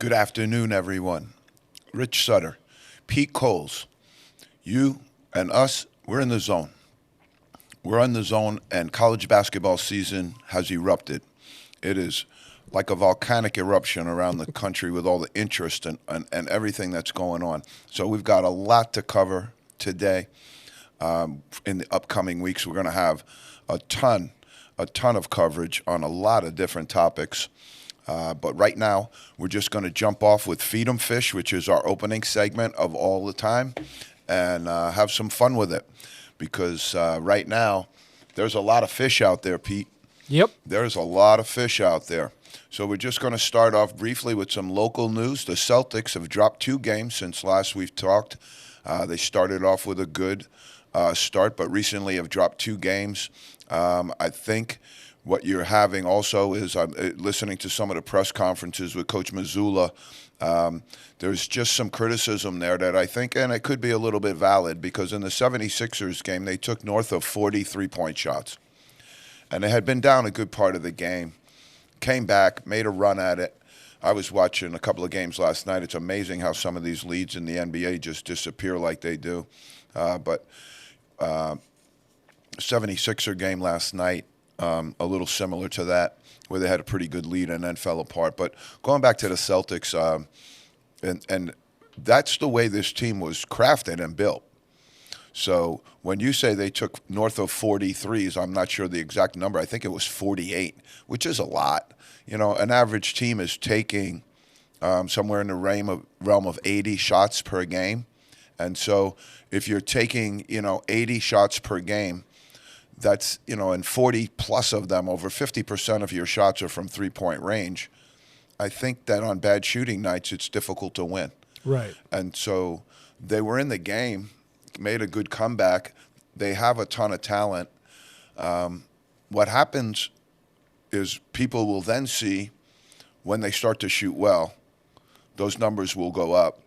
Good afternoon, everyone. Rich Sutter, Pete Coles, you and us, we're in the zone. We're in the zone, and college basketball season has erupted. It is like a volcanic eruption around the country with all the interest and everything that's going on. So we've got a lot to cover today. In the upcoming weeks, we're going to have a ton, a ton of coverage on a lot of different topics. But right now, we're just going to jump off with Feed 'em Fish, which is our opening segment of all the time, and have some fun with it. Because right now, there's a lot of fish out there, Pete. Yep. There's a lot of fish out there. So we're just going to start off briefly with some local news. The Celtics have dropped 2 games since last we've talked. They started off with a good start, but recently have dropped 2 games. I think what you're having also is I'm listening to some of the press conferences with Coach Mazzulla. There's just some criticism there that I think, and it could be a little bit valid, because in the 76ers game, they took north of 40 three-point shots. And they had been down a good part of the game, came back, made a run at it. I was watching a couple of games last night. It's amazing how some of these leads in the NBA just disappear like they do. But 76er game last night, a little similar to that, where they had a pretty good lead and then fell apart. But going back to the Celtics, and that's the way this team was crafted and built. So when you say they took north of 43s, I'm not sure the exact number. I think it was 48, which is a lot. You know, an average team is taking somewhere in the realm of 80 shots per game. And so if you're taking, 80 shots per game, that's, and 40 plus of them, over 50% of your shots are from three-point range. I think that on bad shooting nights, it's difficult to win. Right. And so they were in the game, made a good comeback. They have a ton of talent. What happens is people will then see when they start to shoot well, those numbers will go up.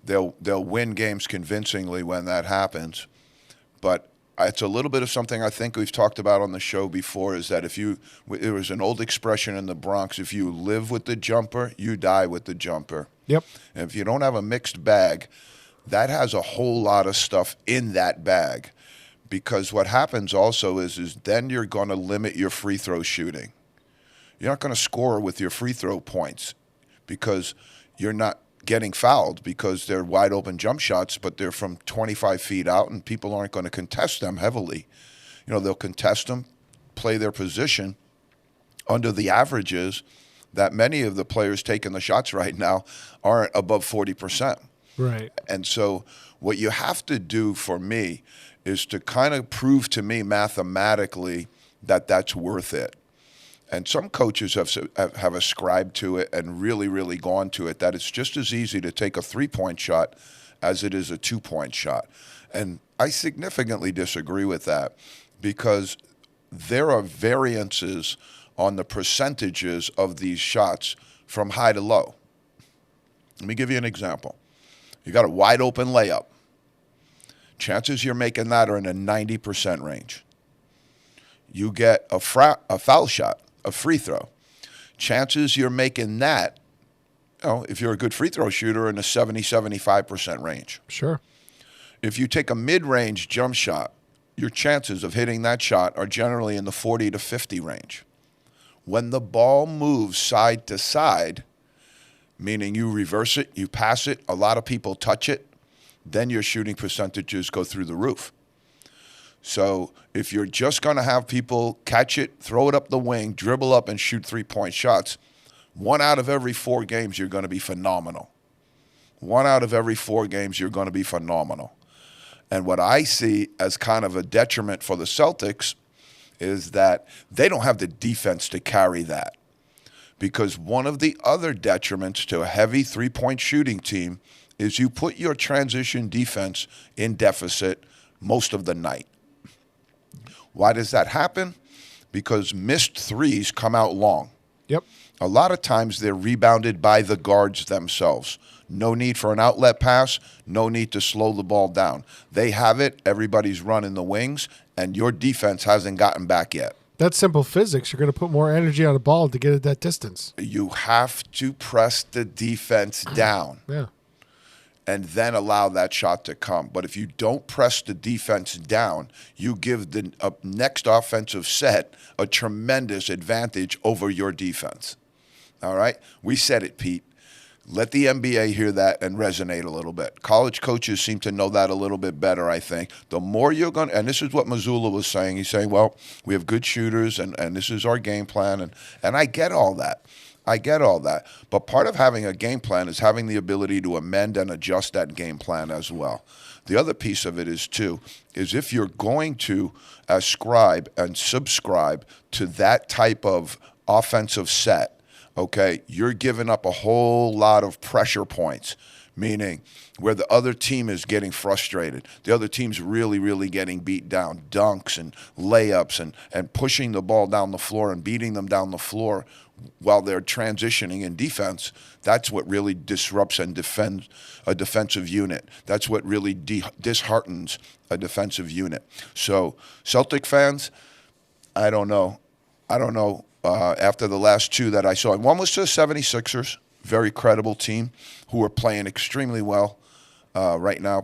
They'll win games convincingly when that happens. But it's a little bit of something I think we've talked about on the show before, is that there was an old expression in the Bronx, if you live with the jumper, you die with the jumper. Yep. And if you don't have a mixed bag, that has a whole lot of stuff in that bag. Because what happens also is then you're going to limit your free throw shooting. You're not going to score with your free throw points because you're not getting fouled, because they're wide open jump shots, but they're from 25 feet out, and people aren't going to contest them heavily. They'll contest them, play their position. Under the averages that many of the players taking the shots right now aren't above 40%. Right. And so what you have to do for me is to kind of prove to me mathematically that that's worth it. And some coaches have ascribed to it and really, really gone to it, that it's just as easy to take a three-point shot as it is a two-point shot. And I significantly disagree with that, because there are variances on the percentages of these shots from high to low. Let me give you an example. You got a wide open layup. Chances you're making that are in the 90% range. You get a foul shot, a free throw. Chances you're making that, if you're a good free throw shooter, in the 70-75% range. Sure. If you take a mid-range jump shot, your chances of hitting that shot are generally in the 40 to 50 range. When the ball moves side to side, meaning you reverse it, you pass it, a lot of people touch it, then your shooting percentages go through the roof. So if you're just going to have people catch it, throw it up the wing, dribble up and shoot three-point shots, 1 out of every 4 games you're going to be phenomenal. 1 out of every 4 games you're going to be phenomenal. And what I see as kind of a detriment for the Celtics is that they don't have the defense to carry that. Because one of the other detriments to a heavy three-point shooting team is you put your transition defense in deficit most of the night. Why does that happen? Because missed threes come out long. Yep. A lot of times they're rebounded by the guards themselves. No need for an outlet pass, no need to slow the ball down. They have it, everybody's running the wings, and your defense hasn't gotten back yet. That's simple physics. You're going to put more energy on a ball to get it that distance. You have to press the defense down Yeah. and then allow that shot to come. But if you don't press the defense down, you give the next offensive set a tremendous advantage over your defense. All right? We said it, Pete. Let the NBA hear that and resonate a little bit. College coaches seem to know that a little bit better, I think. The more you're going to, and this is what Mazzulla was saying. He's saying, well, we have good shooters, and this is our game plan. And I get all that. I get all that. But part of having a game plan is having the ability to amend and adjust that game plan as well. The other piece of it is, too, is if you're going to ascribe and subscribe to that type of offensive set, okay, you're giving up a whole lot of pressure points, meaning where the other team is getting frustrated. The other team's really, really getting beat down. Dunks and layups and pushing the ball down the floor and beating them down the floor while they're transitioning in defense. That's what really disrupts and defends a defensive unit. That's what really disheartens a defensive unit. So Celtic fans, I don't know. After the last two that I saw. And one was to the 76ers, very credible team, who are playing extremely well right now,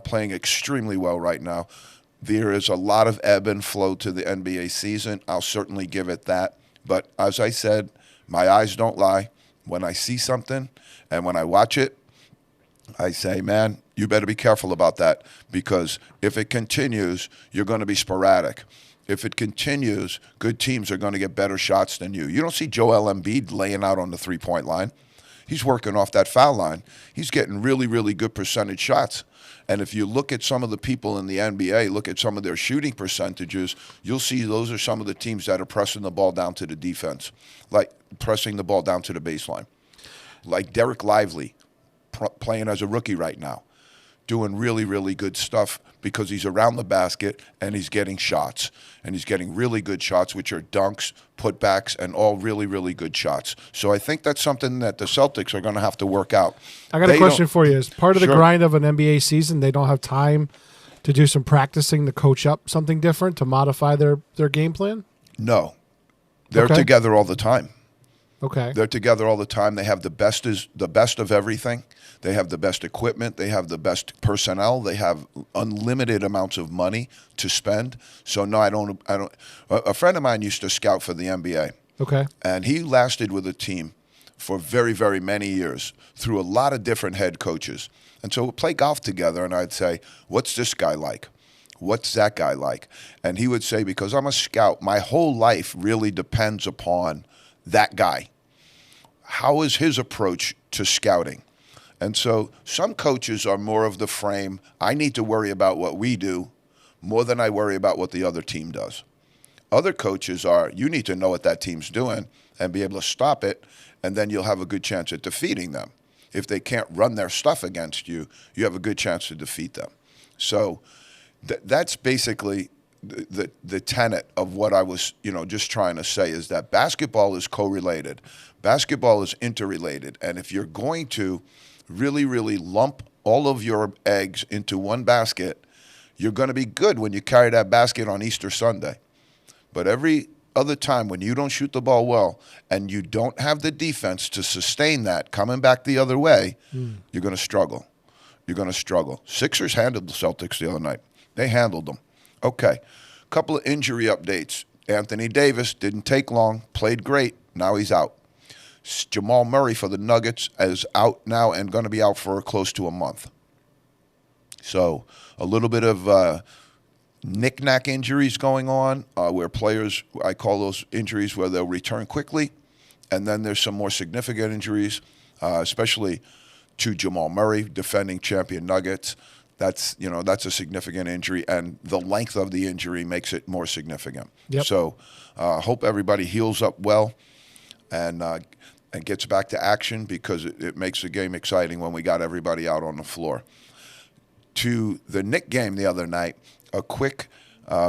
There is a lot of ebb and flow to the NBA season. I'll certainly give it that. But as I said, my eyes don't lie. When I see something and when I watch it, I say, man, you better be careful about that, because if it continues, you're going to be sporadic. If it continues, good teams are going to get better shots than you. You don't see Joel Embiid laying out on the three-point line. He's working off that foul line. He's getting really, really good percentage shots. And if you look at some of the people in the NBA, look at some of their shooting percentages, you'll see those are some of the teams that are pressing the ball down to the defense, like pressing the ball down to the baseline. Like Derek Lively, playing as a rookie right now, doing really, really good stuff because he's around the basket and he's getting shots. And he's getting really good shots, which are dunks, putbacks, and all really, really good shots. So I think that's something that the Celtics are going to have to work out. I got a question for you. As part of the grind of an NBA season, they don't have time to do some practicing to coach up something different, to modify their game plan? No. They're together all the time. Okay. They're together all the time. They have the best of everything. They have the best equipment. They have the best personnel. They have unlimited amounts of money to spend. So no, I don't. A friend of mine used to scout for the NBA. Okay. And he lasted with a team for very, very many years through a lot of different head coaches. And so we'd play golf together, and I'd say, "What's this guy like? What's that guy like?" And he would say, "Because I'm a scout, my whole life really depends upon that guy. How is his approach to scouting?" And so some coaches are more of the frame, I need to worry about what we do more than I worry about what the other team does. Other coaches are, you need to know what that team's doing and be able to stop it, and then you'll have a good chance at defeating them. If they can't run their stuff against you, you have a good chance to defeat them. So that's basically the tenet of what I was, just trying to say, is that basketball is correlated. Basketball is interrelated. And if you're going to really, really lump all of your eggs into one basket, you're going to be good when you carry that basket on Easter Sunday. But every other time when you don't shoot the ball well and you don't have the defense to sustain that coming back the other way, you're going to struggle. You're going to struggle. Sixers handled the Celtics the other night. They handled them. Okay, couple of injury updates. Anthony Davis didn't take long, played great. Now he's out. Jamal Murray for the Nuggets is out now and going to be out for close to a month. So a little bit of knick-knack injuries going on where players, I call those injuries where they'll return quickly. And then there's some more significant injuries, especially to Jamal Murray, defending champion Nuggets. That's a significant injury, and the length of the injury makes it more significant. Yep. So hope everybody heals up well and gets back to action, because it makes the game exciting when we got everybody out on the floor. To the Knick game the other night, a quick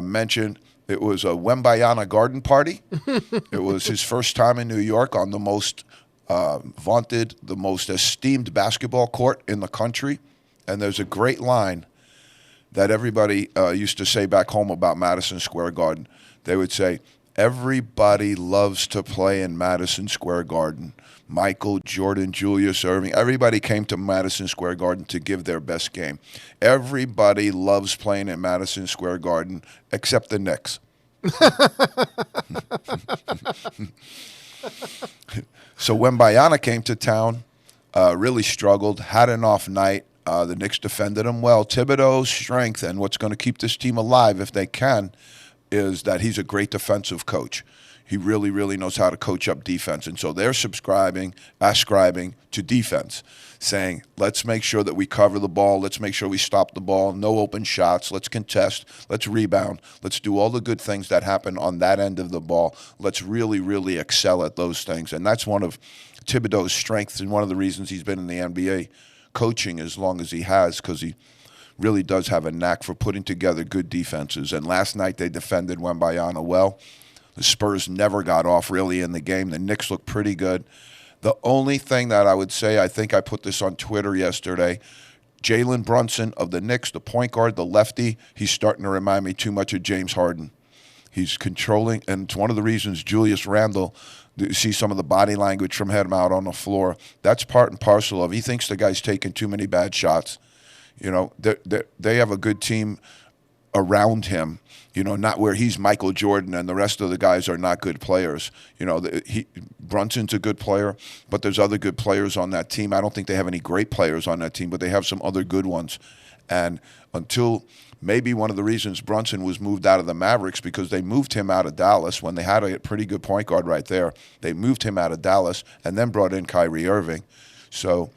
mention. It was a Wembayana garden party. It was his first time in New York on the most vaunted, the most esteemed basketball court in the country. And there's a great line that everybody used to say back home about Madison Square Garden. They would say, Everybody loves to play in Madison Square Garden. Michael Jordan, Julius Erving, everybody came to Madison Square Garden to give their best game. Everybody loves playing in Madison Square Garden except the Knicks. So when Bayana came to town, really struggled, had an off night. The Knicks defended him well. Thibodeau's strength and what's going to keep this team alive, if they can, is that he's a great defensive coach. He really, really knows how to coach up defense. And so they're ascribing to defense, saying, let's make sure that we cover the ball. Let's make sure we stop the ball. No open shots. Let's contest. Let's rebound. Let's do all the good things that happen on that end of the ball. Let's really, really excel at those things. And that's one of Thibodeau's strengths and one of the reasons he's been in the NBA coaching as long as he has, because he really does have a knack for putting together good defenses. And last night they defended Wembanyama well. The Spurs never got off really in the game. The Knicks looked pretty good. The only thing that I would say, I think I put this on Twitter yesterday, Jalen Brunson of the Knicks, the point guard, the lefty, he's starting to remind me too much of James Harden. He's controlling, and it's one of the reasons Julius Randle, you see some of the body language from him out on the floor. That's part and parcel of, he thinks the guy's taking too many bad shots. You know, they have a good team around him, you know, not where he's Michael Jordan and the rest of the guys are not good players. You know, Brunson's a good player, but there's other good players on that team. I don't think they have any great players on that team, but they have some other good ones. And until maybe one of the reasons Brunson was moved out of the Mavericks, because they moved him out of Dallas when they had a pretty good point guard right there. They moved him out of Dallas and then brought in Kyrie Irving. So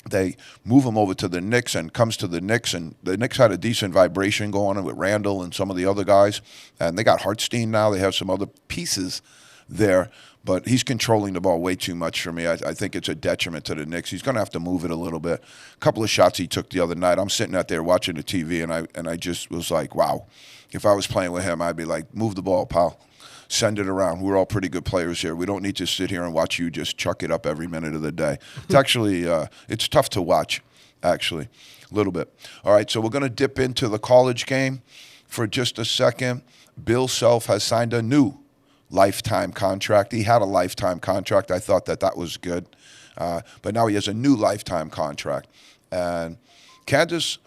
they move him over to the Knicks and comes to the Knicks, and the Knicks had a decent vibration going on with Randall and some of the other guys. And they got Hartstein now. They have some other pieces there, but he's controlling the ball way too much for me. I think it's a detriment to the Knicks. He's going to have to move it a little bit. A couple of shots he took the other night. I'm sitting out there watching the TV, and I just was like, wow. If I was playing with him, I'd be like, move the ball, pal. Send it around. We're all pretty good players here. We don't need to sit here and watch you just chuck it up every minute of the day. It's actually, it's tough to watch, actually, a little bit. All right, so we're going to dip into the college game for just a second. Bill Self has signed a new lifetime contract. He had a lifetime contract. I thought that was good. But now he has a new lifetime contract. And Kansas,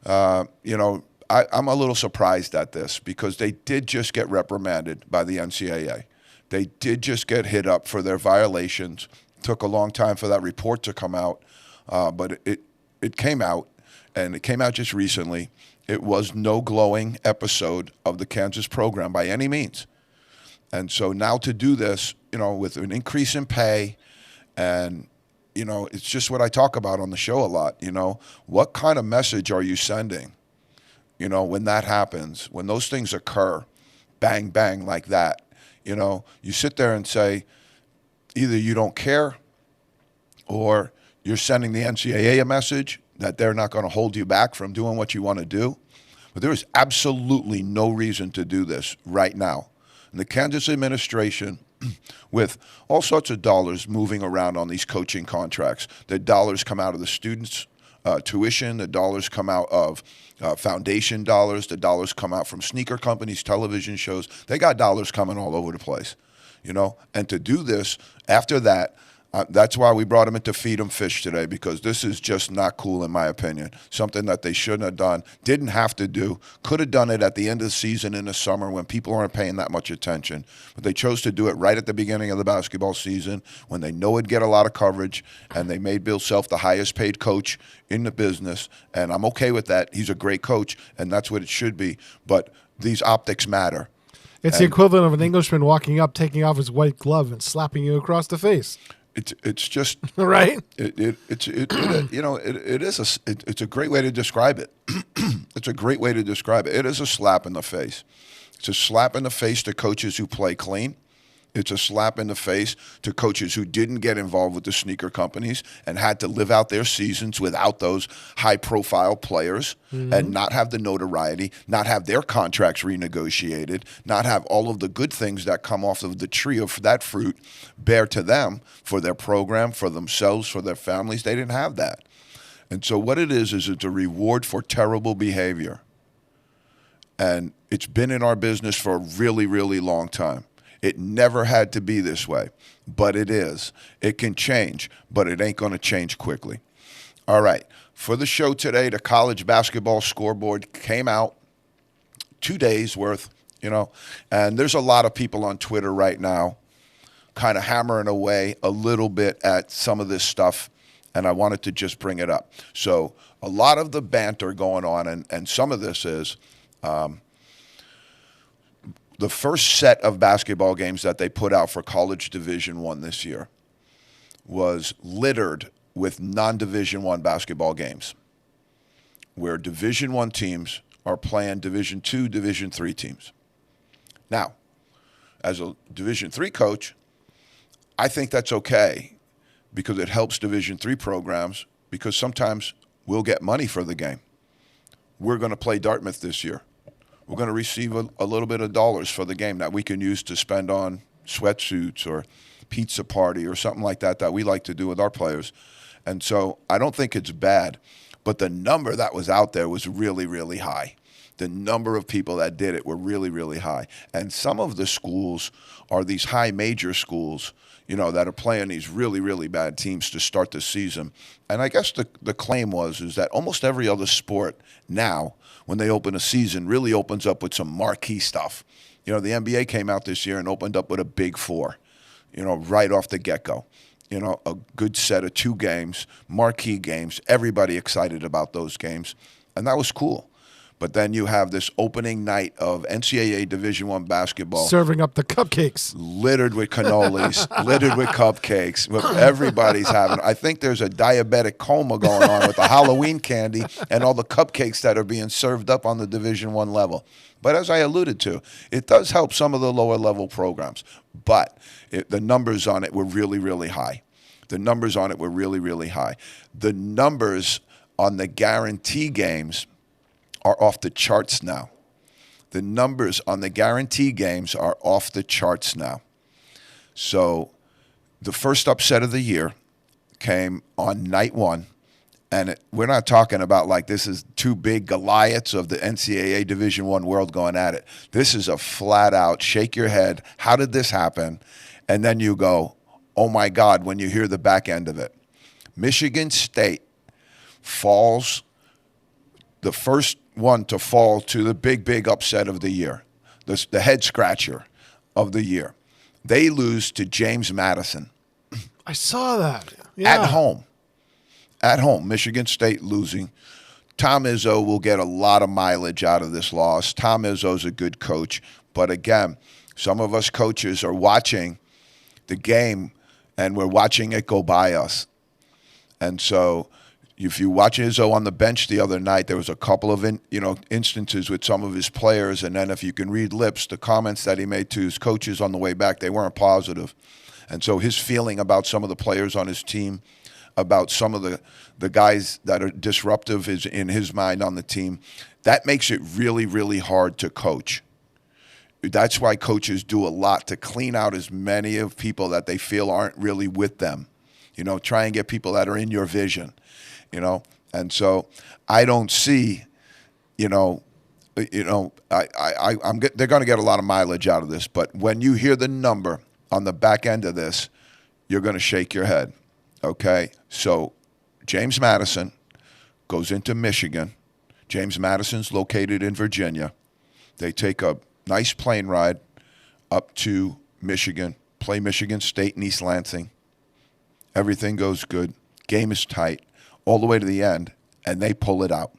you know, I'm a little surprised at this because they did just get reprimanded by the NCAA. They did just get hit up for their violations. It took a long time for that report to come out, but it came out, and it came out just recently. It was no glowing episode of the Kansas program by any means. And so now to do this, you know, with an increase in pay, and, you know, it's just what I talk about on the show a lot, you know. What kind of message are you sending? You know, when that happens, when those things occur, bang, bang, like that, you know, you sit there and say, either you don't care or you're sending the NCAA a message that they're not going to hold you back from doing what you want to do. But there is absolutely no reason to do this right now. And the Kansas administration, with all sorts of dollars moving around on these coaching contracts, the dollars come out of the students' tuition, the dollars come out of foundation dollars, the dollars come out from sneaker companies, television shows. They got dollars coming all over the place, you know. And to do this, after that, that's why we brought him into Feed 'em Fish today, because this is just not cool in my opinion. Something that they shouldn't have done, didn't have to do, could have done it at the end of the season in the summer when people aren't paying that much attention. But they chose to do it right at the beginning of the basketball season when they know it'd get a lot of coverage, and they made Bill Self the highest paid coach in the business. And I'm okay with that. He's a great coach, and that's what it should be. But these optics matter. It's the equivalent of an Englishman walking up, taking off his white glove, and slapping you across the face. It's just right. It's a great way to describe it. It's a great way to describe it. It is a slap in the face. It's a slap in the face to coaches who play clean. It's a slap in the face to coaches who didn't get involved with the sneaker companies and had to live out their seasons without those high-profile players and not have the notoriety, not have their contracts renegotiated, not have all of the good things that come off of the tree of that fruit bear to them for their program, for themselves, for their families. They didn't have that. And so what it is it's a reward for terrible behavior. And it's been in our business for a really, really long time. It never had to be this way, but it is. It can change, but it ain't going to change quickly. All right. For the show today, the college basketball scoreboard came out, 2 days worth, and there's a lot of people on Twitter right now kind of hammering away a little bit at some of this stuff, and I wanted to just bring it up. So a lot of the banter going on, and some of this is the first set of basketball games that they put out for College Division I this year was littered with non-Division I basketball games where Division I teams are playing Division II, Division III teams. Now, as a Division III coach, I think that's okay because it helps Division III programs because sometimes we'll get money for the game. We're going to play Dartmouth this year. We're going to receive a little bit of dollars for the game that we can use to spend on sweatsuits or pizza party or something like that we like to do with our players. And so I don't think it's bad, but the number that was out there was really, really high. The number of people that did it were really, really high. And some of the schools are these high major schools, that are playing these really, really bad teams to start the season. And I guess the claim is that almost every other sport now, when they open a season, really opens up with some marquee stuff. The NBA came out this year and opened up with a Big Four, right off the get-go. A good set of 2 games, marquee games, everybody excited about those games, and that was cool. But then you have this opening night of NCAA Division I basketball. Serving up the cupcakes. Littered with cannolis, littered with cupcakes. Everybody's having. I think there's a diabetic coma going on with the Halloween candy and all the cupcakes that are being served up on the Division I level. But as I alluded to, it does help some of the lower level programs. But the numbers on it were really, really high. The numbers on it were really, really high. The numbers on the guarantee games are off the charts now. The numbers on the guarantee games are off the charts now. So the first upset of the year came on night 1, and we're not talking about like this is 2 big Goliaths of the NCAA Division I world going at it. This is a flat out shake your head, how did this happen? And then you go, oh my God, when you hear the back end of it. Michigan State falls, the first one to fall to the big upset of the year, the head scratcher of the year. They lose to James Madison. I saw that. Yeah. At home, Michigan State losing. Tom Izzo will get a lot of mileage out of this loss. Tom Izzo's a good coach. But again, some of us coaches are watching the game and we're watching it go by us. And so if you watch Izzo on the bench the other night, there was a couple of instances with some of his players, and then if you can read lips, the comments that he made to his coaches on the way back, they weren't positive. And so his feeling about some of the players on his team, about some of the guys that are disruptive is in his mind on the team, that makes it really, really hard to coach. That's why coaches do a lot to clean out as many of people that they feel aren't really with them. Try and get people that are in your vision. And so I don't see, they're going to get a lot of mileage out of this. But when you hear the number on the back end of this, you're going to shake your head. Okay, so James Madison goes into Michigan. James Madison's located in Virginia. They take a nice plane ride up to Michigan, play Michigan State in East Lansing. Everything goes good. Game is tight all the way to the end, and they pull it out.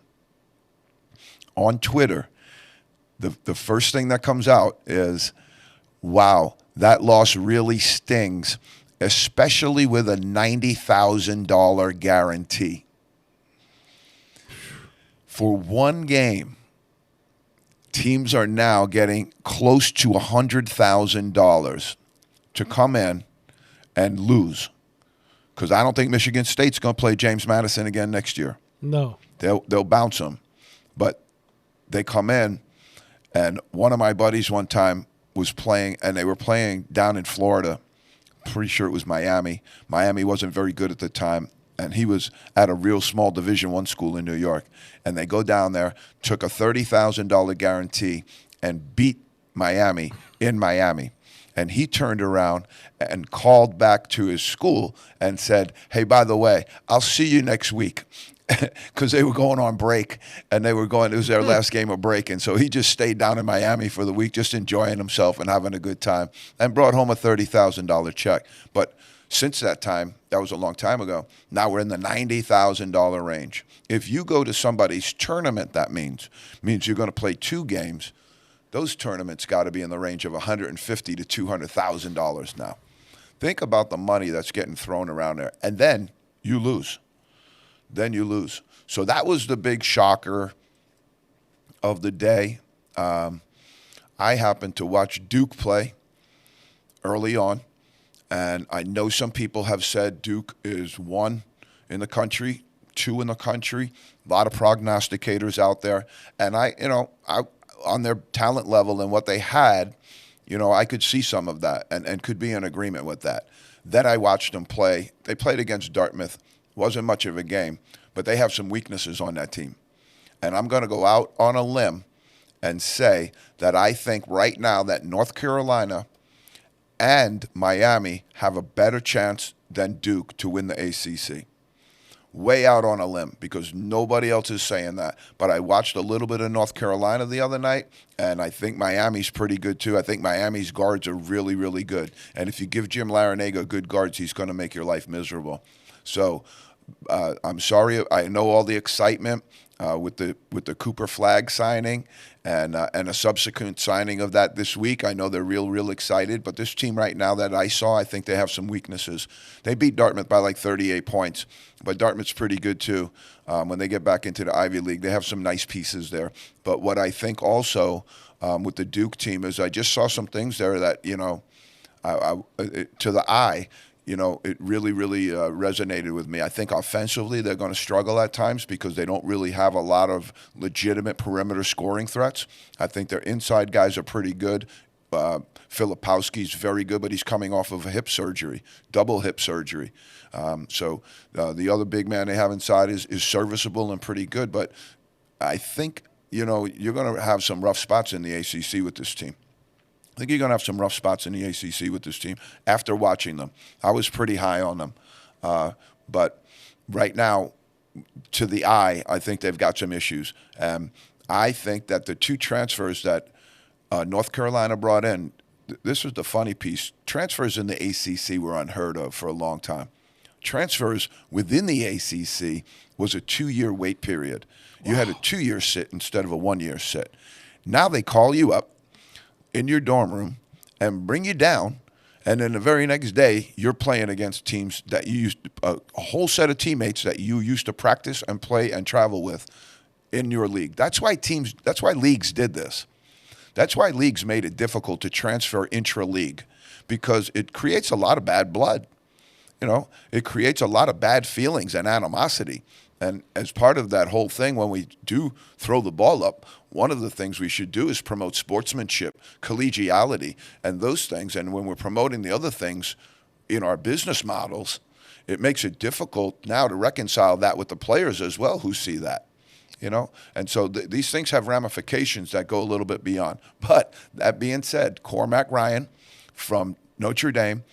On Twitter, the first thing that comes out is, wow, that loss really stings, especially with a $90,000 guarantee. For one game, teams are now getting close to $100,000 to come in and lose. Because I don't think Michigan State's going to play James Madison again next year. No. They'll bounce them. But they come in, and one of my buddies one time was playing, and they were playing down in Florida. Pretty sure it was Miami. Miami wasn't very good at the time, and he was at a real small Division I school in New York. And they go down there, took a $30,000 guarantee, and beat Miami in Miami. And he turned around and called back to his school and said, hey, by the way, I'll see you next week. Because they were going on break, and it was their last game of break. And so he just stayed down in Miami for the week, just enjoying himself and having a good time, and brought home a $30,000 check. But since that time, that was a long time ago, now we're in the $90,000 range. If you go to somebody's tournament, that means you're going to play 2 games. Those tournaments got to be in the range of $150,000 to $200,000 now. Think about the money that's getting thrown around there, and then you lose. So that was the big shocker of the day. I happened to watch Duke play early on, and I know some people have said Duke is 1 in the country, 2 in the country. A lot of prognosticators out there, and I on their talent level and what they had, I could see some of that and could be in agreement with that. Then I watched them play. They played against Dartmouth. Wasn't much of a game, but they have some weaknesses on that team. And I'm going to go out on a limb and say that I think right now that North Carolina and Miami have a better chance than Duke to win the ACC. Way out on a limb, because nobody else is saying that. But I watched a little bit of North Carolina the other night, and I think Miami's pretty good too. I think Miami's guards are really, really good. And if you give Jim Larinaga good guards, he's going to make your life miserable. So I'm sorry. I know all the excitement with the Cooper Flag signing and a subsequent signing of that this week. I know they're real excited. But this team right now that I saw, I think they have some weaknesses. They beat Dartmouth by like 38 points, but Dartmouth's pretty good too. When they get back into the Ivy League, they have some nice pieces there. But what I think also with the Duke team is I just saw some things there that to the eye. It really resonated with me. I think offensively they're going to struggle at times because they don't really have a lot of legitimate perimeter scoring threats. I think their inside guys are pretty good. Filipowski's very good, but he's coming off of a hip surgery, double hip surgery. So the other big man they have inside is serviceable and pretty good. But I think, you're going to have some rough spots in the ACC with this team. I think you're going to have some rough spots in the ACC with this team after watching them. I was pretty high on them. But right now, to the eye, I think they've got some issues. I think that the 2 transfers that North Carolina brought in, this was the funny piece. Transfers in the ACC were unheard of for a long time. Transfers within the ACC was a 2-year wait period. Wow. You had a 2-year sit instead of a 1-year sit. Now they call you up in your dorm room and bring you down, and then the very next day you're playing against teams that you used a whole set of teammates that you used to practice and play and travel with in your league. That's why leagues did this. That's why leagues made it difficult to transfer intra-league, because it creates a lot of bad blood. It creates a lot of bad feelings and animosity. And as part of that whole thing, when we do throw the ball up, one of the things we should do is promote sportsmanship, collegiality, and those things. And when we're promoting the other things in our business models, it makes it difficult now to reconcile that with the players as well who see that. And so these things have ramifications that go a little bit beyond. But that being said, Cormac Ryan from Notre Dame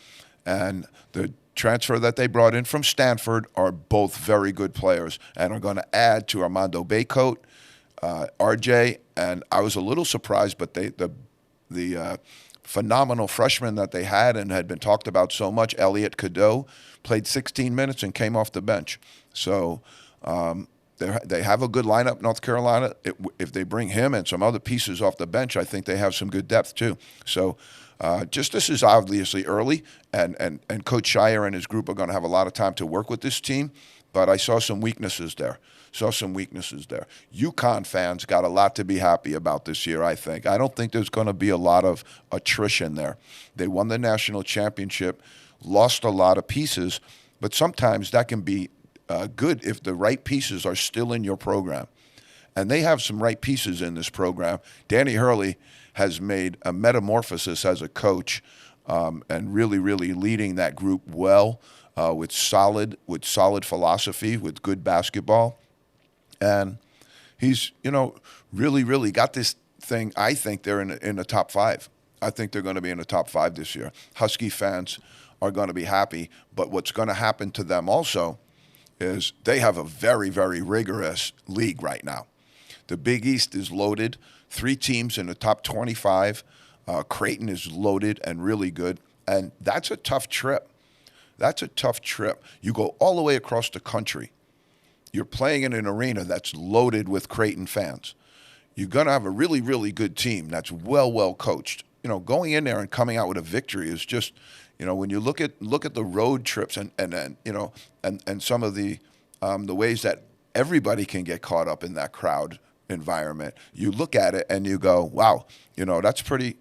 and the transfer that they brought in from Stanford are both very good players and are going to add to Armando Baycoat, RJ, and I was a little surprised, but the phenomenal freshman that they had and had been talked about so much, Elliot Cadeau, played 16 minutes and came off the bench. So they have a good lineup, North Carolina. If they bring him and some other pieces off the bench, I think they have some good depth too. So this is obviously early, and Coach Shire and his group are going to have a lot of time to work with this team, but I saw some weaknesses there. UConn fans got a lot to be happy about this year, I think. I don't think there's going to be a lot of attrition there. They won the national championship, lost a lot of pieces, but sometimes that can be good if the right pieces are still in your program. And they have some right pieces in this program. Danny Hurley has made a metamorphosis as a coach and really leading that group well with solid philosophy, with good basketball. And he's, really got this thing. I think they're in the top 5. I think they're going to be in the top 5 this year. Husky fans are going to be happy, but what's going to happen to them also is they have a very, very rigorous league right now. The Big East is loaded. 3 teams in the top 25. Creighton is loaded and really good. And that's a tough trip. That's a tough trip. You go all the way across the country. You're playing in an arena that's loaded with Creighton fans. You're going to have a really, really good team that's well coached. You know, going in there and coming out with a victory is just, you know, when you look at the road trips and you know, and some of the ways that everybody can get caught up in that crowd environment, you look at it and you go, wow, you know, that's pretty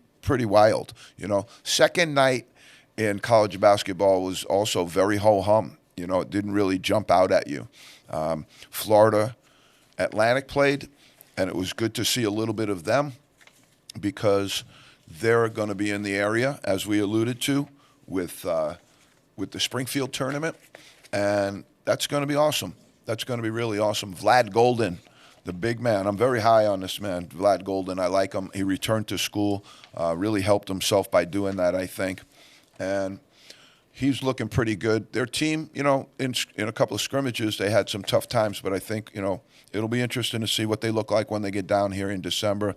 wild. You know, second night in college basketball was also very ho-hum. You know, it didn't really jump out at you. Florida Atlantic played, and it was good to see a little bit of them because they're going to be in the area, as we alluded to, with the Springfield tournament, and that's going to be awesome. That's going to be really awesome. Vlad Golden, the big man. I'm very high on this man, Vlad Golden. I like him. He returned to school, really helped himself by doing that, I think. And he's looking pretty good. Their team, you know, in a couple of scrimmages, they had some tough times, but I think, you know, it'll be interesting to see what they look like when they get down here in December.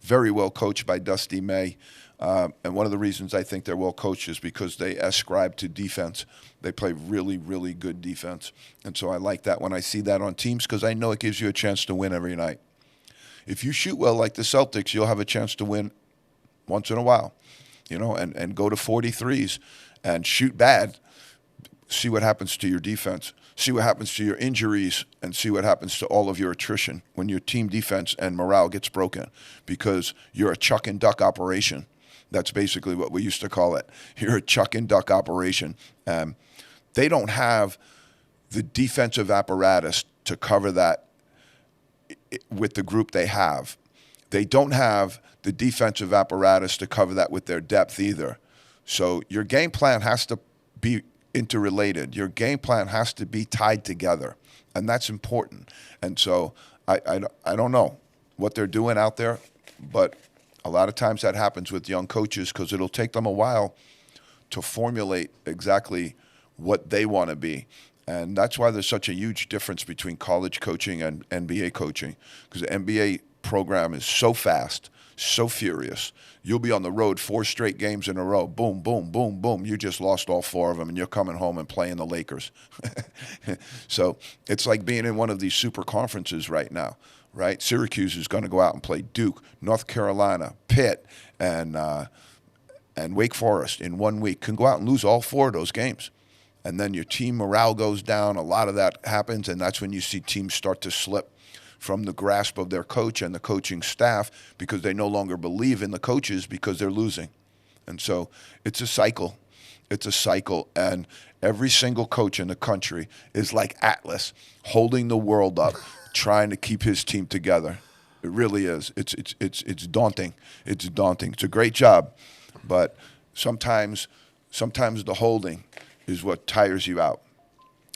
Very well coached by Dusty May. And one of the reasons I think they're well coached is because they ascribe to defense. They play really, really good defense. And so I like that when I see that on teams because I know it gives you a chance to win every night. If you shoot well like the Celtics, you'll have a chance to win once in a while, you know, and go to 43s and shoot bad. See what happens to your defense. See what happens to your injuries and see what happens to all of your attrition when your team defense and morale gets broken because you're a chuck and duck operation. That's basically what we used to call it. You're a chuck and duck operation. They don't have the defensive apparatus to cover that with the group they have. They don't have the defensive apparatus to cover that with their depth either. So your game plan has to be interrelated. Your game plan has to be tied together, and that's important. And so I don't know what they're doing out there, but a lot of times that happens with young coaches because it'll take them a while to formulate exactly what they want to be. And that's why there's such a huge difference between college coaching and NBA coaching because the NBA program is so fast, so furious. You'll be on the road 4 straight games in a row. Boom, boom, boom, boom. You just lost all 4 of them, and you're coming home and playing the Lakers. So it's like being in one of these super conferences right now, right? Syracuse is going to go out and play Duke, North Carolina, Pitt, and Wake Forest in 1 week. Can go out and lose all 4 of those games. And then your team morale goes down. A lot of that happens, and that's when you see teams start to slip from the grasp of their coach and the coaching staff because they no longer believe in the coaches because they're losing. And so it's a cycle. It's a cycle. And every single coach in the country is like Atlas holding the world up, trying to keep his team together. It really is. It's daunting. It's daunting. It's a great job. But sometimes the holding is what tires you out.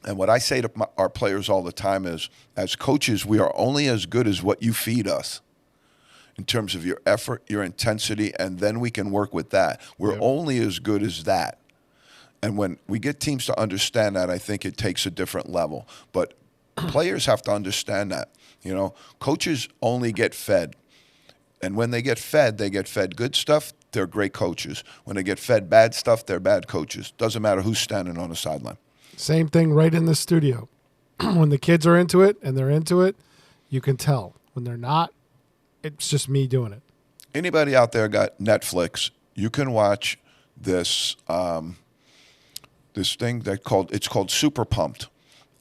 And what I say to our players all the time is, as coaches, we are only as good as what you feed us in terms of your effort, your intensity, and then we can work with that. We're only as good as that. And when we get teams to understand that, I think it takes a different level. But players have to understand that. You know, coaches only get fed. And when they get fed good stuff, they're great coaches. When they get fed bad stuff, they're bad coaches. Doesn't matter who's standing on the sideline. Same thing right in the studio. When the kids are into it and they're into it, you can tell. When they're not, it's just me doing it. Anybody out there got Netflix? You can watch this this thing it's called Super Pumped,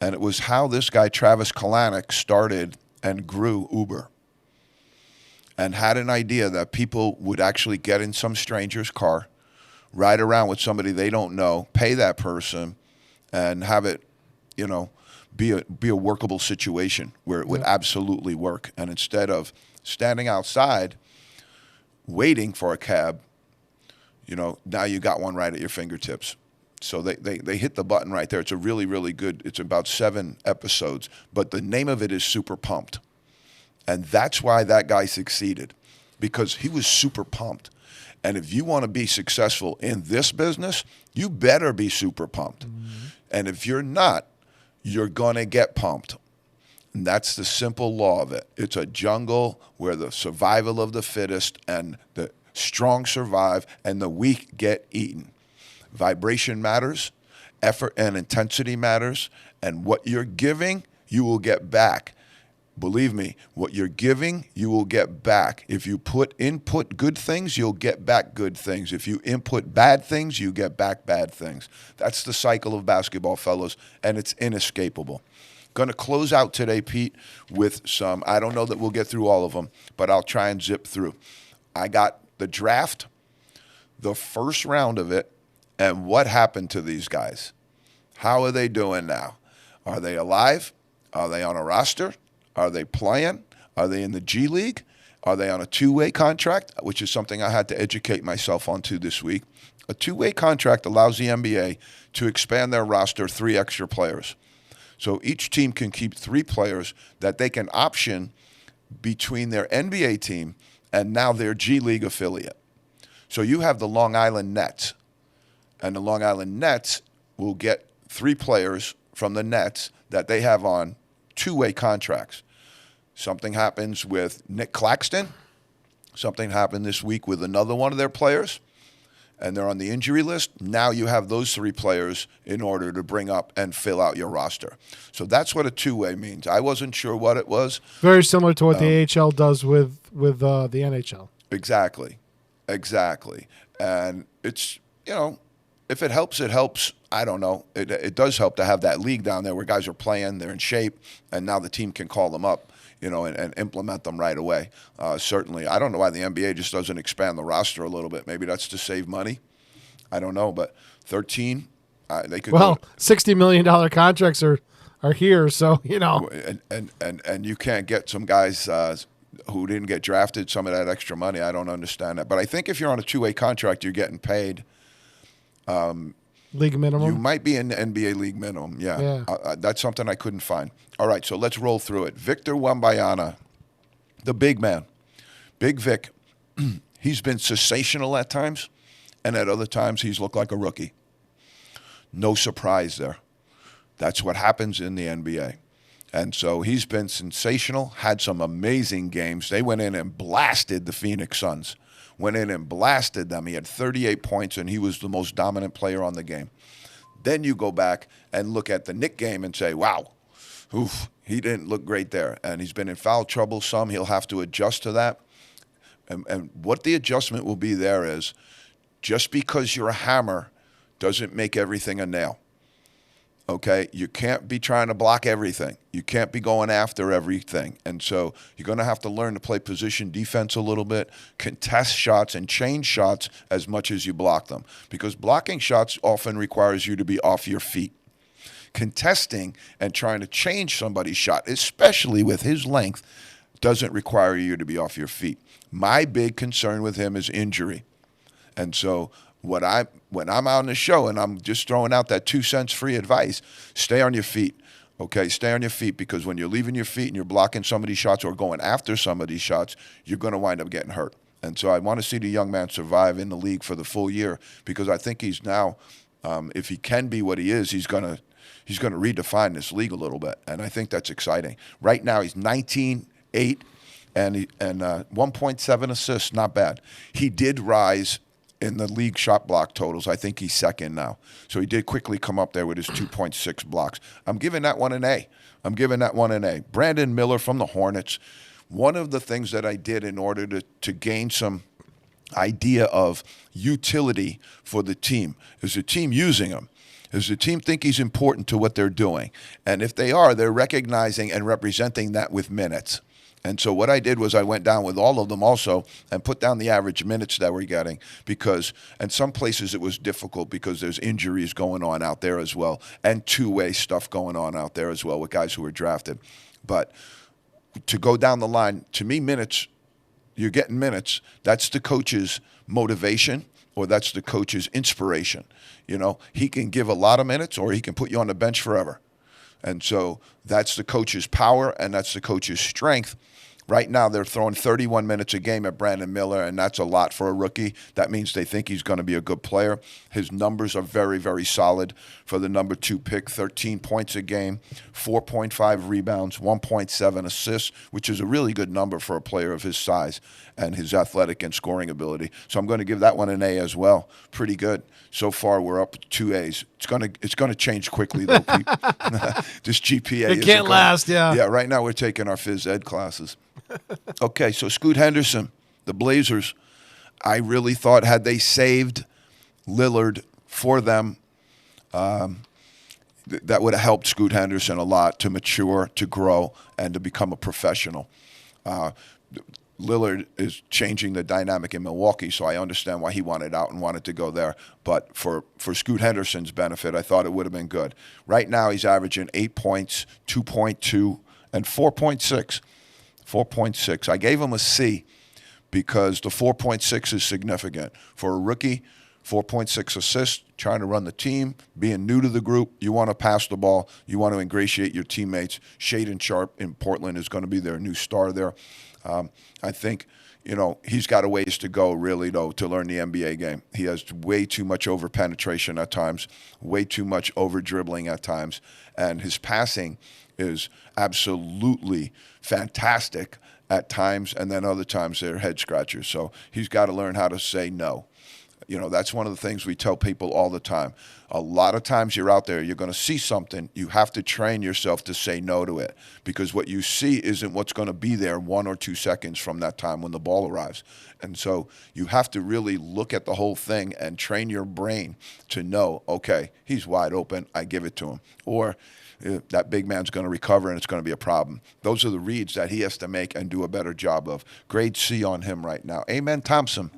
and it was how this guy Travis Kalanick started and grew Uber, and had an idea that people would actually get in some stranger's car, ride around with somebody they don't know, pay that person, and have it, you know, be a workable situation where it would absolutely work. And instead of standing outside waiting for a cab, you know, now you got one right at your fingertips. So they hit the button right there. It's a really, really good, it's about 7 episodes, but the name of it is Super Pumped. And that's why that guy succeeded, because he was super pumped. And if you want to be successful in this business, you better be super pumped. And if you're not, you're going to get pumped. And that's the simple law of it. It's a jungle where the survival of the fittest and the strong survive and the weak get eaten. Vibration matters, effort and intensity matters, and what you're giving, you will get back. Believe me, what you're giving, you will get back. If you input good things, you'll get back good things. If you input bad things, you get back bad things. That's the cycle of basketball, fellows, and it's inescapable. Going to close out today, Pete, with some, I don't know that we'll get through all of them, but I'll try and zip through. I got the draft, the first round of it, and what happened to these guys. How are they doing now? Are they alive? Are they on a roster? Are they playing? Are they in the G League? Are they on a two-way contract, which is something I had to educate myself onto this week. A two-way contract allows the NBA to expand their roster 3 extra players. So each team can keep 3 players that they can option between their NBA team and now their G League affiliate. So you have the Long Island Nets, and the Long Island Nets will get 3 players from the Nets that they have on two-way contracts. Something happens with Nick Claxton. Something happened this week with another one of their players, and they're on the injury list. Now you have those 3 players in order to bring up and fill out your roster. So that's what a two-way means. I wasn't sure what it was. Very similar to what the AHL does with the NHL. Exactly. And it's, if it helps, it helps. I don't know. It does help to have that league down there where guys are playing, they're in shape, and now the team can call them up, and implement them right away. Certainly. I don't know why the NBA just doesn't expand the roster a little bit. Maybe that's to save money. I don't know, but 13, they could. Well, $60 million contracts are here, so And you can't get some guys who didn't get drafted some of that extra money. I don't understand that, but I think if you're on a two-way contract, you're getting paid. League minimum? You might be in the NBA league minimum, yeah. That's something I couldn't find. All right, so let's roll through it. Victor Wembanyama, the big man. Big Vic, he's been sensational at times, and at other times he's looked like a rookie. No surprise there. That's what happens in the NBA. And so he's been sensational, had some amazing games. They went in and blasted the Phoenix Suns. Went in and blasted them. He had 38 points, and he was the most dominant player on the game. Then you go back and look at the Knick game and say, wow, he didn't look great there. And he's been in foul trouble some. He'll have to adjust to that. And what the adjustment will be there is just because you're a hammer doesn't make everything a nail. Okay, you can't be trying to block everything. You can't be going after everything. And so you're going to have to learn to play position defense a little bit, contest shots and change shots as much as you block them. Because blocking shots often requires you to be off your feet. Contesting and trying to change somebody's shot, especially with his length, doesn't require you to be off your feet. My big concern with him is injury. And so when I'm on the show and I'm just throwing out that 2 cents free advice, stay on your feet, okay? Stay on your feet, because when you're leaving your feet and you're blocking somebody's shots or going after somebody's shots, you're going to wind up getting hurt. And so I want to see the young man survive in the league for the full year, because I think he's now, if he can be what he is, he's going to redefine this league a little bit, and I think that's exciting. Right now he's 19-8 and 1.7 assists, not bad. He did rise in the league shot block totals. I think he's second now. So he did quickly come up there with his 2.6 blocks. I'm giving that one an A. Brandon Miller from the Hornets. One of the things that I did in order to gain some idea of utility for the team, is the team using him? Does the team think he's important to what they're doing? And if they are, they're recognizing and representing that with minutes. And so what I did was I went down with all of them also and put down the average minutes that we're getting, because in some places it was difficult because there's injuries going on out there as well, and two-way stuff going on out there as well with guys who were drafted. But to go down the line, to me, minutes, you're getting minutes. That's the coach's motivation, or that's the coach's inspiration. He can give a lot of minutes, or he can put you on the bench forever. And so that's the coach's power, and that's the coach's strength. Right now, they're throwing 31 minutes a game at Brandon Miller, and that's a lot for a rookie. That means they think he's going to be a good player. His numbers are very, very solid for the number 2 pick, 13 points a game, 4.5 rebounds, 1.7 assists, which is a really good number for a player of his size and his athletic and scoring ability. So I'm going to give that one an A as well. Pretty good. So far, we're up 2 A's. It's going to change quickly, though, Pete. This GPA It can't last, yeah. Yeah, right now we're taking our phys ed classes. Okay, so Scoot Henderson, the Blazers, I really thought had they saved Lillard for them, that would have helped Scoot Henderson a lot to mature, to grow, and to become a professional. Lillard is changing the dynamic in Milwaukee, so I understand why he wanted out and wanted to go there. But for Scoot Henderson's benefit, I thought it would have been good. Right now, he's averaging 8 points, 2.2, and 4.6. 4.6. I gave him a C because the 4.6 is significant. For a rookie, 4.6 assists, trying to run the team, being new to the group, you want to pass the ball, you want to ingratiate your teammates. Shaedon Sharpe in Portland is going to be their new star there. I think, he's got a ways to go, really, though, to learn the NBA game. He has way too much over-penetration at times, way too much over-dribbling at times, and his passing is absolutely fantastic at times, and then other times they're head-scratchers. So he's got to learn how to say no. That's one of the things we tell people all the time. A lot of times you're out there, you're going to see something. You have to train yourself to say no to it because what you see isn't what's going to be there 1 or 2 seconds from that time when the ball arrives. And so you have to really look at the whole thing and train your brain to know, okay, he's wide open, I give it to him. Or that big man's going to recover and it's going to be a problem. Those are the reads that he has to make and do a better job of. Grade C on him right now. Amen Thompson.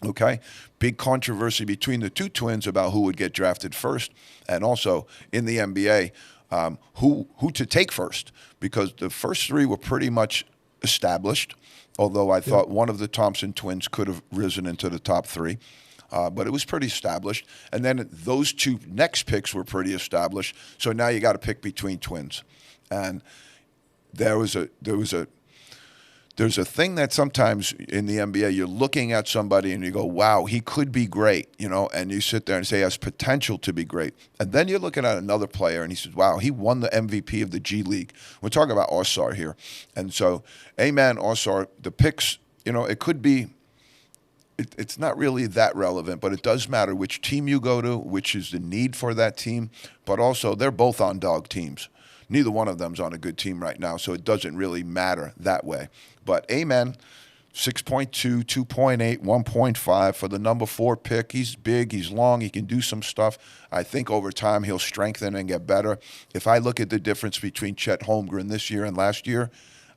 Okay, big controversy between the two twins about who would get drafted first, and also in the NBA, who to take first, because the first 3 were pretty much established. Although I thought one of the Thompson twins could have risen into the top 3, but it was pretty established. And then those 2 next picks were pretty established. So now you got to pick between twins, and there's a thing that sometimes in the NBA, you're looking at somebody and you go, wow, he could be great, and you sit there and say he has potential to be great. And then you're looking at another player and he says, wow, he won the MVP of the G League. We're talking about Ausar here. And so, amen, Ausar, the picks, it could be, it's not really that relevant, but it does matter which team you go to, which is the need for that team. But also, they're both on dog teams. Neither one of them's on a good team right now, so it doesn't really matter that way. But amen, 6.2, 2.8, 1.5 for the number 4 pick. He's big, he's long, he can do some stuff. I think over time he'll strengthen and get better. If I look at the difference between Chet Holmgren this year and last year,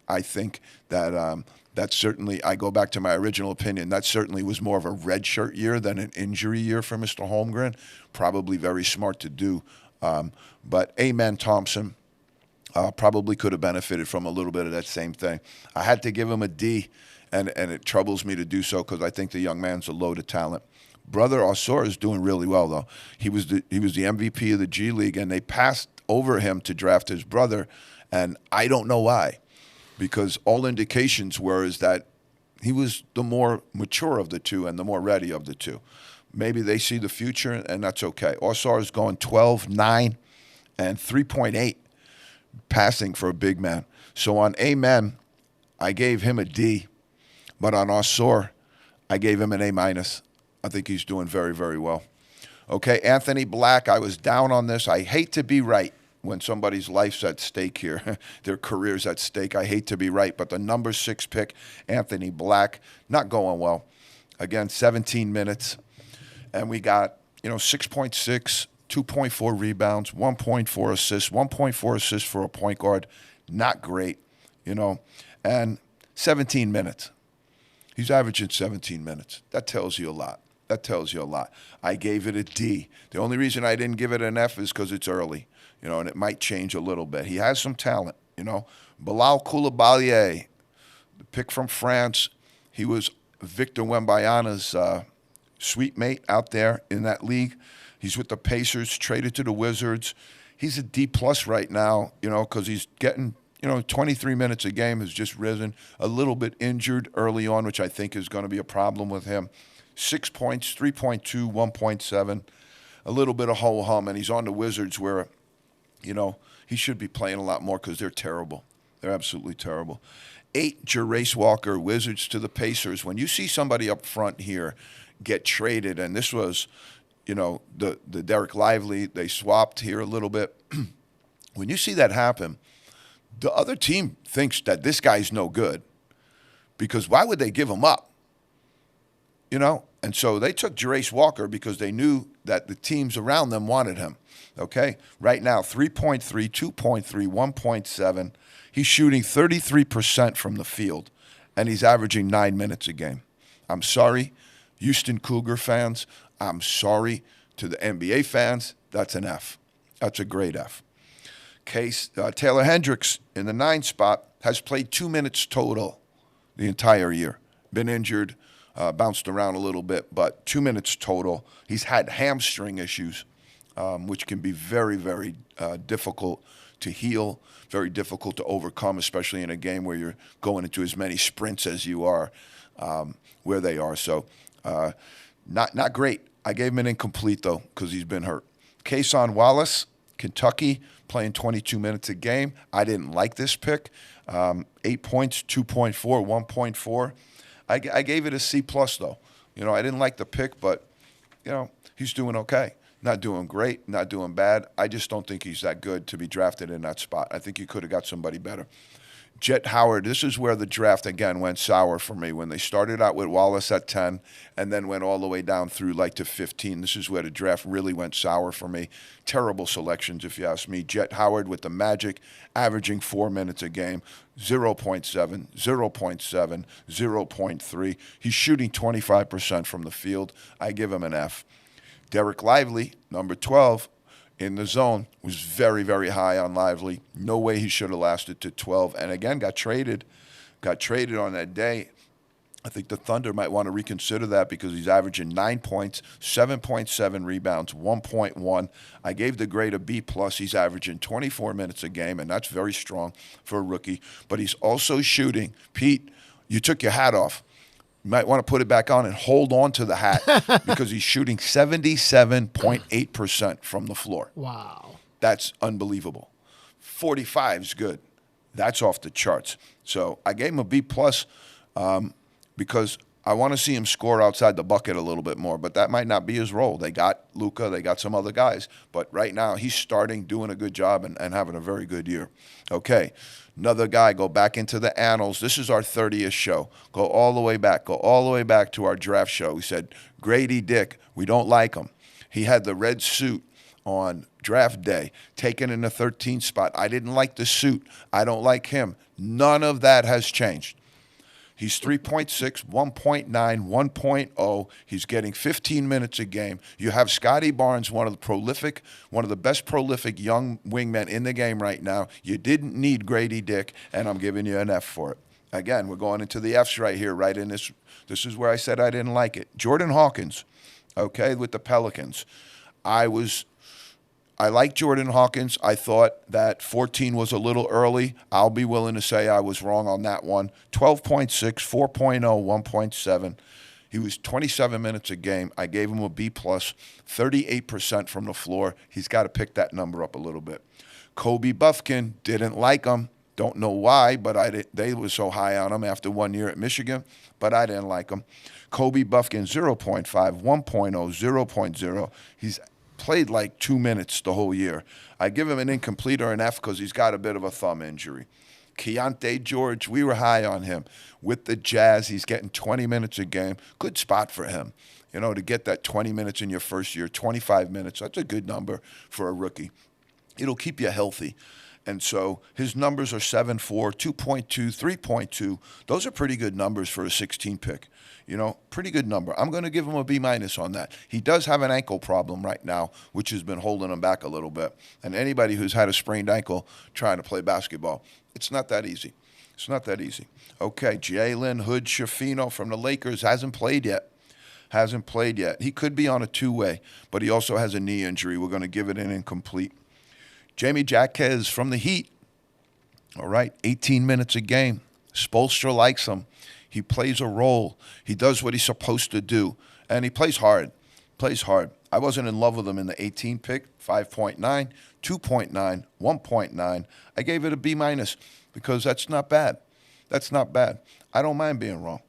I think that that certainly, I go back to my original opinion, that certainly was more of a redshirt year than an injury year for Mr. Holmgren. Probably very smart to do. But amen, Thompson. Probably could have benefited from a little bit of that same thing. I had to give him a D, and it troubles me to do so because I think the young man's a load of talent. Brother Ausar is doing really well, though. He was the MVP of the G League, and they passed over him to draft his brother, and I don't know why, because all indications were is that he was the more mature of the two and the more ready of the two. Maybe they see the future, and that's okay. Ausar is going 12, 9, and 3.8. Passing for a big man. So on amen, I gave him a D, but on Ausar, I gave him an A-. I think he's doing very, very well. Okay, Anthony Black, I was down on this. I hate to be right when somebody's life's at stake here, their career's at stake. I hate to be right, but the number 6 pick, Anthony Black, not going well. Again, 17 minutes, and we got 6.6, 2.4 rebounds, 1.4 assists, 1.4 assists for a point guard. Not great, and 17 minutes. He's averaging 17 minutes. That tells you a lot. I gave it a D. The only reason I didn't give it an F is because it's early, and it might change a little bit. He has some talent, Bilal Koulibaly, the pick from France. He was Victor Wembanyama's sweet mate out there in that league. He's with the Pacers, traded to the Wizards. He's a D+ right now, because he's getting, 23 minutes a game has just risen. A little bit injured early on, which I think is going to be a problem with him. 6 points, 3.2, 1.7. A little bit of ho-hum, and he's on the Wizards where, he should be playing a lot more because they're terrible. They're absolutely terrible. 8, Jarace Walker, Wizards to the Pacers. When you see somebody up front here get traded, and this was, the Derek Lively, they swapped here a little bit. When you see that happen, the other team thinks that this guy's no good because why would they give him up? And so they took Jarace Walker because they knew that the teams around them wanted him. Okay? Right now, 3.3, 2.3, 1.7. He's shooting 33% from the field, and he's averaging 9 minutes a game. I'm sorry, Houston Cougar fans. I'm sorry to the NBA fans. That's an F. That's a great F. Taylor Hendricks in the 9 spot has played 2 minutes total the entire year. Been injured, bounced around a little bit, but 2 minutes total. He's had hamstring issues, which can be very, very difficult to heal, very difficult to overcome, especially in a game where you're going into as many sprints as you are, where they are. So not great. I gave him an incomplete, though, because he's been hurt. Cason Wallace, Kentucky, playing 22 minutes a game. I didn't like this pick. 8 points, 2.4, 1.4. I gave it a C+, though. I didn't like the pick, but, he's doing okay. Not doing great, not doing bad. I just don't think he's that good to be drafted in that spot. I think you could have got somebody better. Jett Howard, this is where the draft, again, went sour for me. When they started out with Wallace at 10 and then went all the way down through to 15, this is where the draft really went sour for me. Terrible selections, if you ask me. Jett Howard with the Magic, averaging 4 minutes a game, 0.7, 0.7, 0.3. He's shooting 25% from the field. I give him an F. Derek Lively, number 12, in the zone, was very, very high on Lively. No way he should have lasted to 12. And again, got traded on that day. I think the Thunder might want to reconsider that because he's averaging 9 points, 7.7 rebounds, 1.1. I gave the grade a B+. He's averaging 24 minutes a game, and that's very strong for a rookie. But he's also shooting. Pete, you took your hat off. You might want to put it back on and hold on to the hat because he's shooting 77.8% from the floor. Wow. That's unbelievable. 45 is good. That's off the charts. So I gave him a B+ because I want to see him score outside the bucket a little bit more, but that might not be his role. They got Luka, they got some other guys, but right now he's starting, doing a good job, and having a very good year. Okay, another guy, go back into the annals. This is our 30th show. Go all the way back to our draft show. We said, Grady Dick, we don't like him. He had the red suit on draft day, taken in the 13th spot. I didn't like the suit. I don't like him. None of that has changed. He's 3.6, 1.9, 1.0. He's getting 15 minutes a game. You have Scotty Barnes, one of the best prolific young wingmen in the game right now. You didn't need Grady Dick, and I'm giving you an F for it. Again, we're going into the Fs right here, right in this. This is where I said I didn't like it. Jordan Hawkins, okay, with the Pelicans. I like Jordan Hawkins. I thought that 14 was a little early. I'll be willing to say I was wrong on that one. 12.6, 4.0, 1.7. He was 27 minutes a game. I gave him a B+, 38% from the floor. He's got to pick that number up a little bit. Kobe Buffkin, didn't like him. Don't know why, but they were so high on him after 1 year at Michigan, but I didn't like him. Kobe Buffkin, 0.5, 1.0, 0.0. He's played 2 minutes the whole year. I give him an incomplete or an F because he's got a bit of a thumb injury. Keontae George, we were high on him. With the Jazz, he's getting 20 minutes a game. Good spot for him. To get that 20 minutes in your first year, 25 minutes, that's a good number for a rookie. It'll keep you healthy. And so his numbers are 7.4, 2.2, 3.2. Those are pretty good numbers for a 16 pick. Pretty good number. I'm going to give him a B- on that. He does have an ankle problem right now, which has been holding him back a little bit. And anybody who's had a sprained ankle trying to play basketball, it's not that easy. It's not that easy. Okay, Jalen Hood-Schifino from the Lakers hasn't played yet. He could be on a two-way, but he also has a knee injury. We're going to give it an incomplete. Jamie Jaquez from the Heat. All right, 18 minutes a game. Spoelstra likes him. He plays a role. He does what he's supposed to do, and he plays hard. Plays hard. I wasn't in love with him in the 18 pick. 5.9, 2.9, 1.9. I gave it a B minus because that's not bad. That's not bad. I don't mind being wrong.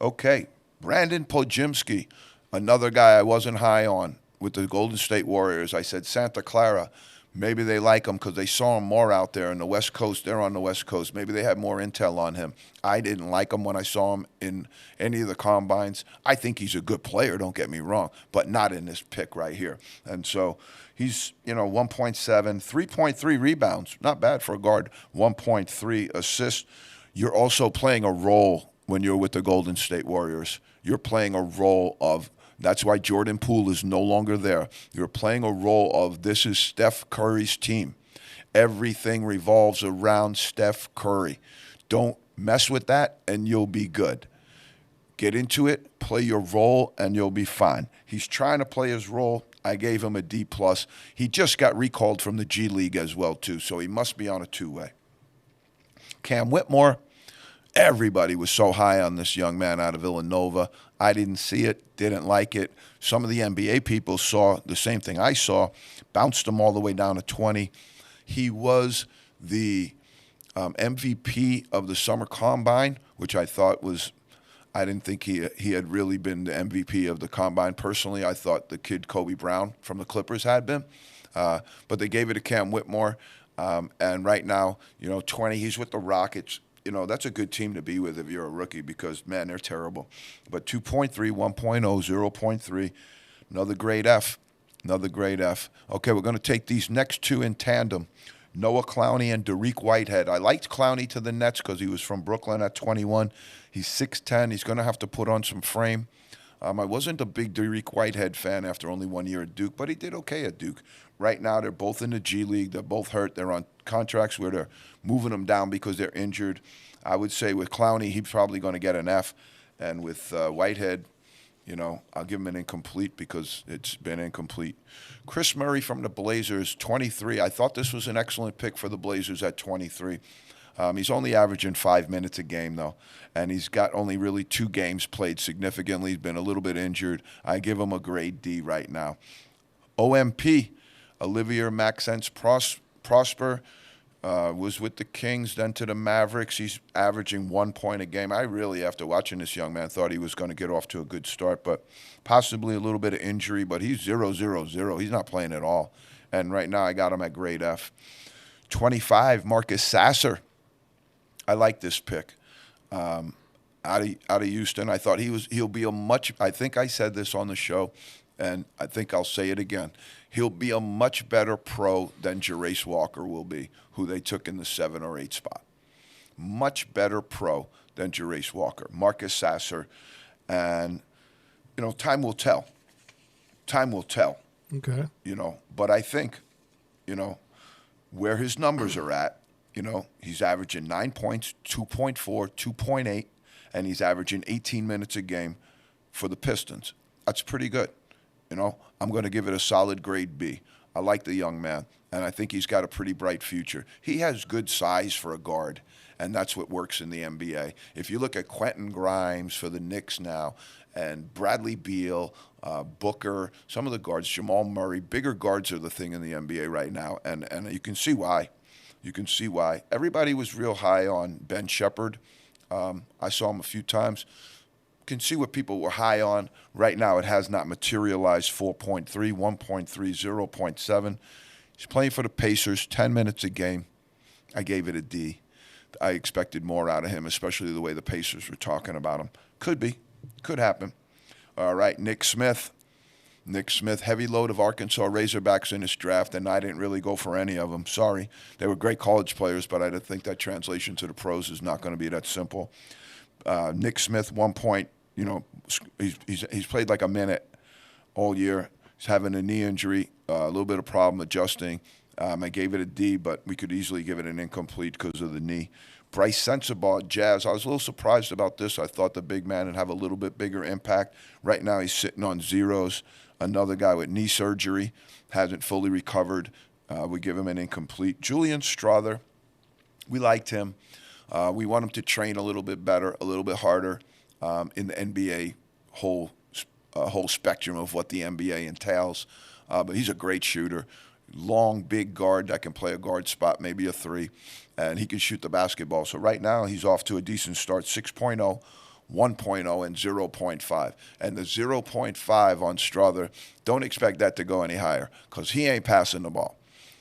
Okay, Brandon Podziemski, another guy I wasn't high on with the Golden State Warriors. I said Santa Clara. Maybe they like him because they saw him more out there in the West Coast. They're on the West Coast. Maybe they had more intel on him. I didn't like him when I saw him in any of the combines. I think he's a good player, don't get me wrong, but not in this pick right here. And so he's, 1.7, 3.3 rebounds. Not bad for a guard. 1.3 assists. You're also playing a role when you're with the Golden State Warriors. You're playing a role of that's why Jordan Poole is no longer there. You're playing a role of this is Steph Curry's team. Everything revolves around Steph Curry. Don't mess with that and you'll be good. Get into it, play your role, and you'll be fine. He's trying to play his role. I gave him a D+. He just got recalled from the G League as well, too, so he must be on a two-way. Cam Whitmore. Everybody was so high on this young man out of Villanova. I didn't see it, didn't like it. Some of the NBA people saw the same thing I saw, bounced him all the way down to 20. He was the MVP of the Summer Combine, which I thought was – I didn't think he had really been the MVP of the Combine. Personally, I thought the kid Kobe Brown from the Clippers had been. But they gave it to Cam Whitmore. And right now, 20, he's with the Rockets. That's a good team to be with if you're a rookie because, man, they're terrible. But 2.3, 1.0, 0.3, another grade F. Another grade F. Okay, we're going to take these next two in tandem. Noah Clowney and Dariq Whitehead. I liked Clowney to the Nets because he was from Brooklyn at 21. He's 6'10". He's going to have to put on some frame. I wasn't a big Dariq Whitehead fan after only 1 year at Duke, but he did okay at Duke. Right now, they're both in the G League. They're both hurt. They're on contracts where they're moving them down because they're injured. I would say with Clowney, he's probably going to get an F. And with Whitehead, I'll give him an incomplete because it's been incomplete. Chris Murray from the Blazers, 23. I thought this was an excellent pick for the Blazers at 23. He's only averaging 5 minutes a game, though, and he's got only really 2 games played significantly. He's been a little bit injured. I give him a grade D right now. OMP, Olivier Maxence Prosper, was with the Kings, then to the Mavericks. He's averaging 1 point a game. I really, after watching this young man, thought he was going to get off to a good start, but possibly a little bit of injury, but he's 0-0-0. He's not playing at all. And right now I got him at grade F. 25, Marcus Sasser. I like this pick. Out of Houston, I thought he'll be a much. I think I said this on the show, and I think I'll say it again. He'll be a much better pro than Jarace Walker will be, who they took in the 7 or 8 spot. Much better pro than Jarace Walker. Marcus Sasser, and time will tell. Time will tell. Okay. But I think, where his numbers are at. He's averaging 9 points, 2.4, 2.8, and he's averaging 18 minutes a game for the Pistons. That's pretty good. I'm going to give it a solid grade B. I like the young man, and I think he's got a pretty bright future. He has good size for a guard, and that's what works in the NBA. If you look at Quentin Grimes for the Knicks now, and Bradley Beal, Booker, some of the guards, Jamal Murray, bigger guards are the thing in the NBA right now, and you can see why. You can see why. Everybody was real high on Ben Shepherd. I saw him a few times. You can see what people were high on. Right now, it has not materialized. 4.3, 1.3, 0.7. He's playing for the Pacers, 10 minutes a game. I gave it a D. I expected more out of him, especially the way the Pacers were talking about him. Could be. Could happen. All right, Nick Smith. Nick Smith, heavy load of Arkansas Razorbacks in this draft, and I didn't really go for any of them. Sorry. They were great college players, but I think that translation to the pros is not going to be that simple. Nick Smith, 1 point, he's played like a minute all year. He's having a knee injury, a little bit of problem adjusting. I gave it a D, but we could easily give it an incomplete because of the knee. Bryce Sensabaugh, Jazz. I was a little surprised about this. I thought the big man would have a little bit bigger impact. Right now he's sitting on zeros. Another guy with knee surgery, hasn't fully recovered. We give him an incomplete. Julian Strother, We liked him. We want him to train a little bit better, a little bit harder in the NBA whole spectrum of what the NBA entails. But he's a great shooter. Long, big guard that can play a guard spot, maybe a three, and he can shoot the basketball. So right now he's off to a decent start, 6.0, 1.0, and 0.5. And the 0.5 on Strother, don't expect that to go any higher because he ain't passing the ball.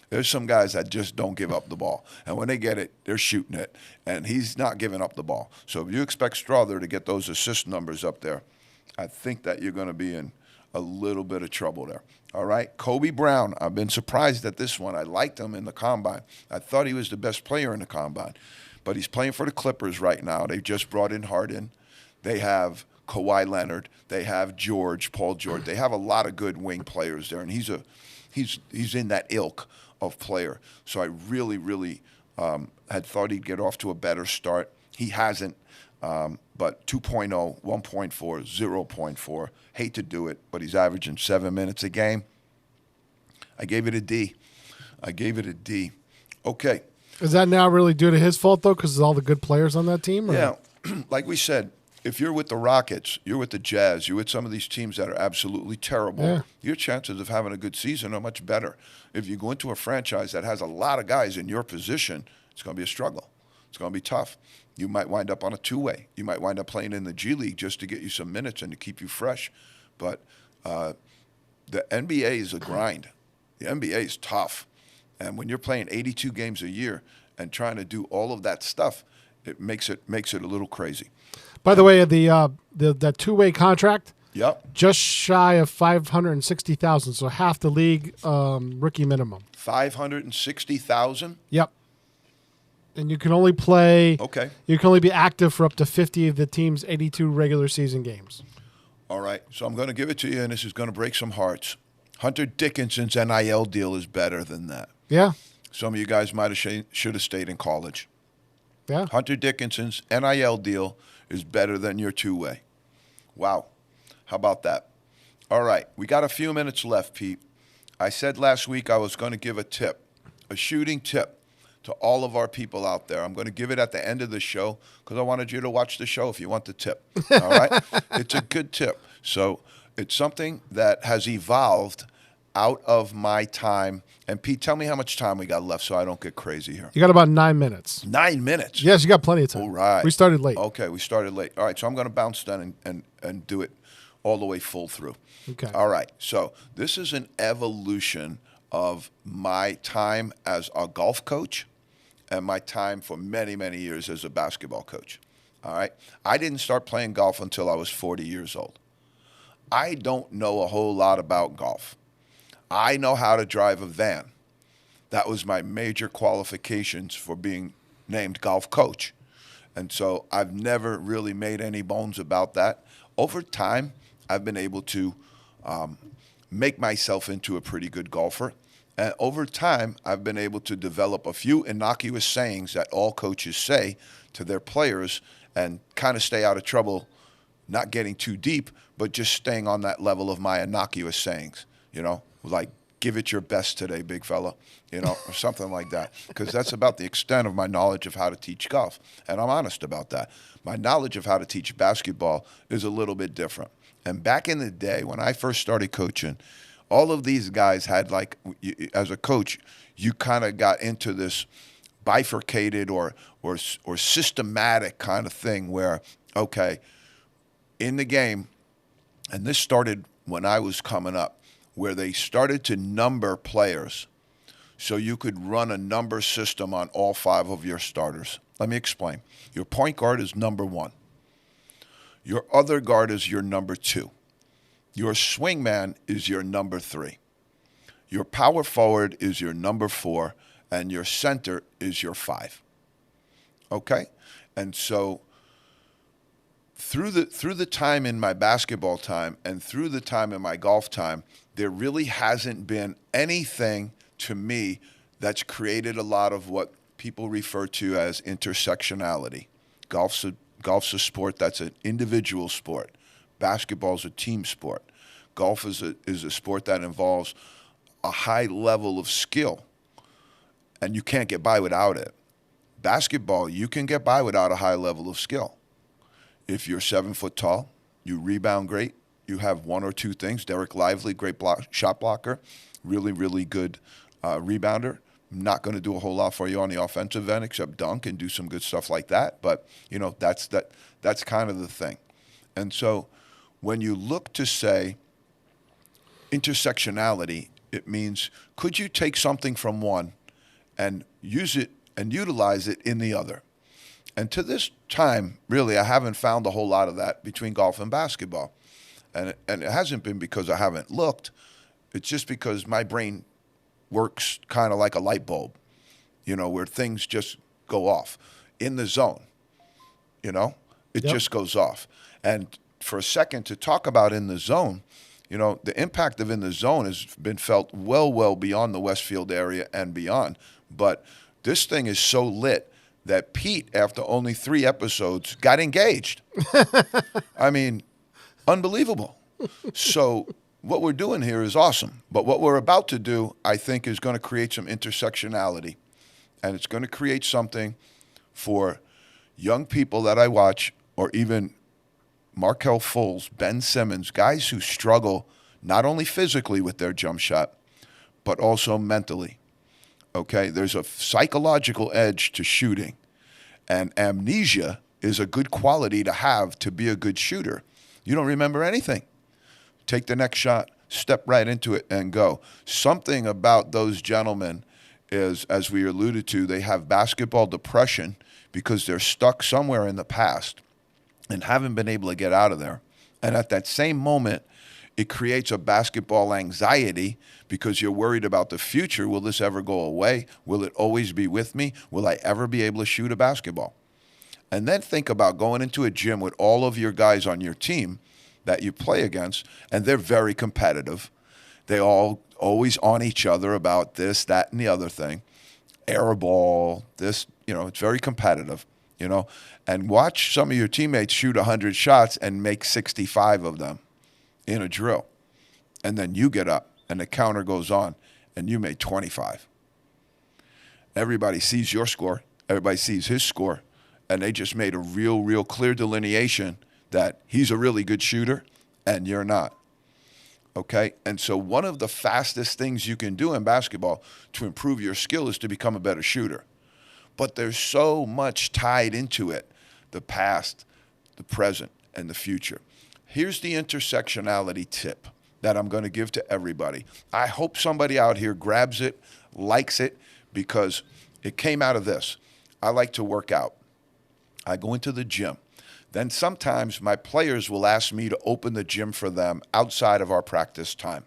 There's some guys that just don't give up the ball. And when they get it, they're shooting it. And he's not giving up the ball. So if you expect Strother to get those assist numbers up there, I think that you're going to be in a little bit of trouble there. All right, Kobe Brown. I've been surprised at this one. I liked him in the Combine. I thought he was the best player in the Combine. But he's playing for the Clippers right now. They just brought in Harden. They have Kawhi Leonard. They have Paul George. They have a lot of good wing players there. And he's in that ilk of player. So I really, really had thought he'd get off to a better start. He hasn't. But 2.0, 1.4, 0.4. Hate to do it, but he's averaging 7 minutes a game. I gave it a D. Okay. Is that now really due to his fault, though, because of all the good players on that team? Or? Yeah. Like we said, if you're with the Rockets, you're with the Jazz, you're with some of these teams that are absolutely terrible, Yeah. your chances of having a good season are much better. If you go into a franchise that has a lot of guys in your position, it's going to be a struggle. It's going to be tough. You might wind up on a two-way. You might wind up playing in the G League just to get you some minutes and to keep you fresh. But the NBA is a grind. The NBA is tough. And when you're playing 82 games a year and trying to do all of that stuff, it makes it a little crazy. By the way, that two-way contract, Yep. just shy of $560,000, so half the league rookie minimum. 560,000. Yep. And you can only play. Okay. You can only be active for up to 50 of the team's 82 regular season games. All right. So I'm going to give it to you, and this is going to break some hearts. Hunter Dickinson's NIL deal is better than that. Yeah. Some of you guys might have should have stayed in college. Yeah. Hunter Dickinson's NIL deal is better than your two-way. Wow. How about that? All right. We got a few minutes left, Pete. I said last week I was going to give a tip, a shooting tip to all of our people out there. I'm going to give it at the end of the show because I wanted you to watch the show if you want the tip. All right? It's a good tip. So it's something that has evolved out of my time. And Pete, tell me how much time we got left so I don't get crazy here. You got about 9 minutes. 9 minutes? Yes, you got plenty of time. All right. We started late. Okay, we started late. All right, so I'm going to bounce down and do it all the way full through. Okay. All right, so this is an evolution of my time as a golf coach and my time for many, many years as a basketball coach. All right? I didn't start playing golf until I was 40 years old. I don't know a whole lot about golf. I know how to drive a van. That was my major qualifications for being named golf coach. And so I've never really made any bones about that. Over time, I've been able to make myself into a pretty good golfer. And over time, I've been able to develop a few innocuous sayings that all coaches say to their players and kind of stay out of trouble, not getting too deep, but just staying on that level of my innocuous sayings, you know, like give it your best today, big fella, you know, or something like that. Because that's about the extent of my knowledge of how to teach golf. And I'm honest about that. My knowledge of how to teach basketball is a little bit different. And back in the day, when I first started coaching, all of these guys had, like, as a coach, you kind of got into this bifurcated or systematic kind of thing where, okay, in the game, and this started when I was coming up, where they started to number players so you could run a number system on all 5 of your starters. Let me explain. Your point guard is number 1. Your other guard is your number 2. Your swingman is your number 3. Your power forward is your number 4, and your center is your 5. Okay? And so through the time in my basketball time and through the time in my golf time, there really hasn't been anything to me that's created a lot of what people refer to as intersectionality. Golf's a sport that's an individual sport. Basketball's a team sport. Golf is a sport that involves a high level of skill, and you can't get by without it. basketball, you can get by without a high level of skill. If you're 7 foot tall, you rebound great, you have one or two things. Derek Lively, great shot blocker, really, really good rebounder. Not going to do a whole lot for you on the offensive end except dunk and do some good stuff like that. But, that's kind of the thing. And so when you look to say intersectionality, it means could you take something from one and use it and utilize it in the other? And to this time, really, I haven't found a whole lot of that between golf and basketball. And it hasn't been because I haven't looked. It's just because my brain works kind of like a light bulb, where things just go off in the zone. It just goes off. And for a second to talk about in the zone, the impact of in the zone has been felt well beyond the Westfield area and beyond. But this thing is so lit that Pete, after only 3 episodes, got engaged. I mean, unbelievable. So what we're doing here is awesome. But what we're about to do, I think, is going to create some intersectionality. And it's going to create something for young people that I watch, or even Markelle Fultz, Ben Simmons, guys who struggle not only physically with their jump shot, but also mentally. Okay? There's a psychological edge to shooting. And amnesia is a good quality to have to be a good shooter. You don't remember anything. Take the next shot, step right into it, and go. Something about those gentlemen is, as we alluded to, they have basketball depression because they're stuck somewhere in the past and haven't been able to get out of there. And at that same moment, it creates a basketball anxiety because you're worried about the future. Will this ever go away? Will it always be with me? Will I ever be able to shoot a basketball? And then think about going into a gym with all of your guys on your team that you play against, and they're very competitive. They all always on each other about this, that, and the other thing. Air ball, this, it's very competitive, And watch some of your teammates shoot 100 shots and make 65 of them in a drill. And then you get up, and the counter goes on, and you made 25. Everybody sees your score. Everybody sees his score. And they just made a real clear delineation that he's a really good shooter and you're not. Okay? And so one of the fastest things you can do in basketball to improve your skill is to become a better shooter. But there's so much tied into it, the past, the present, and the future. Here's the intersectionality tip that I'm going to give to everybody. I hope somebody out here grabs it, likes it, because it came out of this. I like to work out. I go into the gym. Then sometimes my players will ask me to open the gym for them outside of our practice time.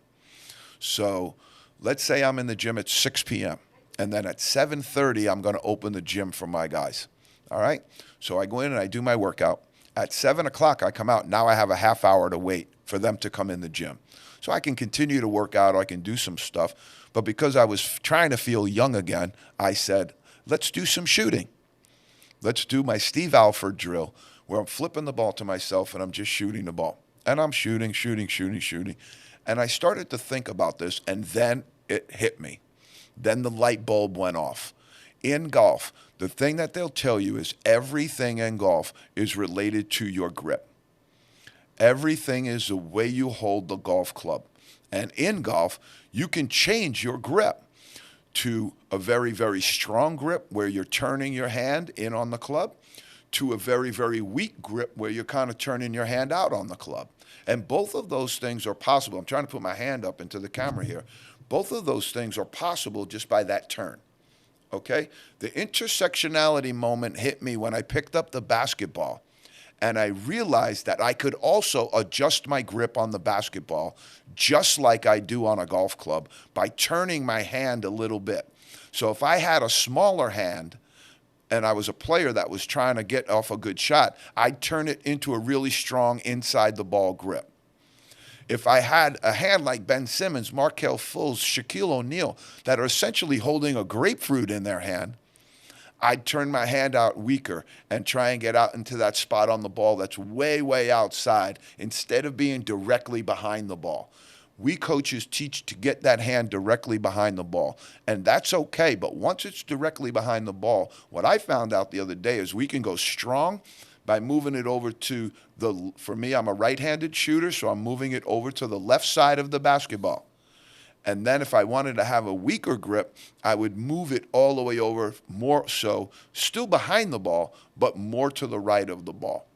So let's say I'm in the gym at 6 p.m. and then at 7:30 I'm going to open the gym for my guys. All right? So I go in and I do my workout. At 7 o'clock I come out. Now I have a half hour to wait for them to come in the gym. So I can continue to work out, or I can do some stuff. But because I was trying to feel young again, I said, let's do some shooting. Let's do my Steve Alford drill, where I'm flipping the ball to myself and I'm just shooting the ball. And I'm shooting. And I started to think about this, and then it hit me. Then the light bulb went off. In golf, the thing that they'll tell you is everything in golf is related to your grip. Everything is the way you hold the golf club. And in golf, you can change your grip to a very strong grip where you're turning your hand in on the club, to a very weak grip where you're kind of turning your hand out on the club. And both of those things are possible. I'm trying to put my hand up into the camera here. Both of those things are possible just by that turn. Okay? The intersectionality moment hit me when I picked up the basketball, and I realized that I could also adjust my grip on the basketball just like I do on a golf club by turning my hand a little bit. So if I had a smaller hand and I was a player that was trying to get off a good shot, I'd turn it into a really strong inside the ball grip. If I had a hand like Ben Simmons, Markelle Fultz, Shaquille O'Neal, that are essentially holding a grapefruit in their hand, I'd turn my hand out weaker and try and get out into that spot on the ball that's way outside instead of being directly behind the ball. We coaches teach to get that hand directly behind the ball. And that's okay. But once it's directly behind the ball, what I found out the other day is we can go strong by moving it over to for me, I'm a right-handed shooter, so I'm moving it over to the left side of the basketball. And then if I wanted to have a weaker grip, I would move it all the way over, more so, still behind the ball, but more to the right of the ball.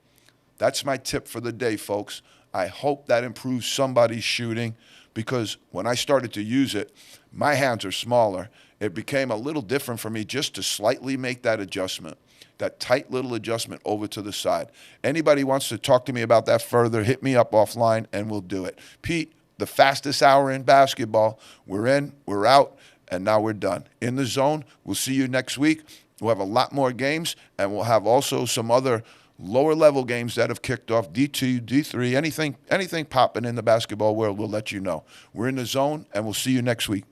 That's my tip for the day, folks. I hope that improves somebody's shooting, because when I started to use it, my hands are smaller. It became a little different for me just to slightly make that adjustment, that tight little adjustment over to the side. Anybody wants to talk to me about that further, hit me up offline and we'll do it. Pete, the fastest hour in basketball. We're in, we're out, and now we're done. In the Zone, we'll see you next week. We'll have a lot more games, and we'll have also some other lower level games that have kicked off, D2, D3, anything popping in the basketball world, we'll let you know. We're in the Zone, and we'll see you next week.